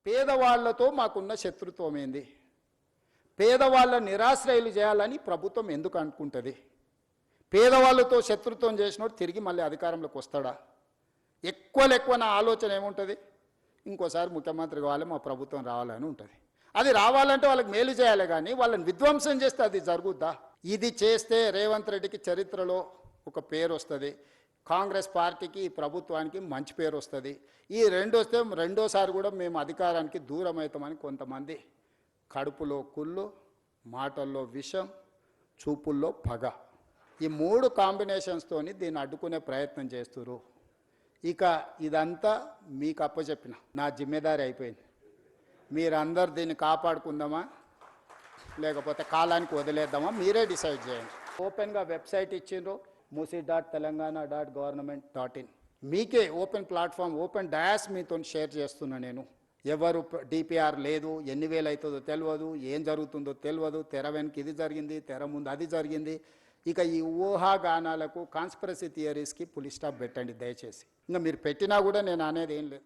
పేదవాళ్లతో మాకున్న శత్రుత్వం ఏంది? పేదవాళ్ళ నిరాశ్రయులు చేయాలని ప్రభుత్వం ఎందుకు అనుకుంటుంది? పేదవాళ్ళతో శత్రుత్వం చేసినోడు తిరిగి మళ్ళీ అధికారంలోకి వస్తాడా? ఎక్కువ నా ఆలోచన ఏముంటుంది? ఇంకోసారి ముఖ్యమంత్రి కావాలి, మా ప్రభుత్వం రావాలని ఉంటుంది. అది రావాలంటే వాళ్ళకి మేలు చేయాలి, కానీ వాళ్ళని విధ్వంసం చేస్తే అది జరుగుద్దా? ఇది చేస్తే రేవంత్ రెడ్డికి చరిత్రలో ఒక పేరు వస్తుంది, కాంగ్రెస్ పార్టీకి ఈ ప్రభుత్వానికి మంచి పేరు వస్తుంది. ఈ రెండు వస్తే రెండోసారి కూడా మేము అధికారానికి దూరం అవుతామని కొంతమంది కడుపులో కుళ్ళు, మాటల్లో విషం, చూపుల్లో పగ, ఈ మూడు కాంబినేషన్స్తోని దీన్ని అడ్డుకునే ప్రయత్నం చేస్తున్నారు. ఇక ఇదంతా మీకు అప్పచెప్పిన నా జిమ్మేదారి అయిపోయింది. మీరందరు దీన్ని కాపాడుకుందామా లేకపోతే కాలానికి వదిలేద్దామా మీరే డిసైడ్ చేయండి. ఓపెన్గా వెబ్సైట్ ఇచ్చిండ్రు, musi.telangana.government.in. మీకే ఓపెన్ ప్లాట్ఫామ్, ఓపెన్ డయాస్ మీతో షేర్ చేస్తున్నా. నేను ఎవరు డిపిఆర్ లేదు, ఎన్ని వేలు అవుతుందో తెలియదు, ఏం జరుగుతుందో తెలియదు, తెర వెనక ఇది జరిగింది, తెర ముందు అది జరిగింది. ఇక ఈ ఊహాగానాలకు, కాన్స్పిరసీ థియరీస్కి పులి స్టాప్ పెట్టండి దయచేసి. ఇంకా మీరు పెట్టినా కూడా నేను అనేది ఏం లేదు.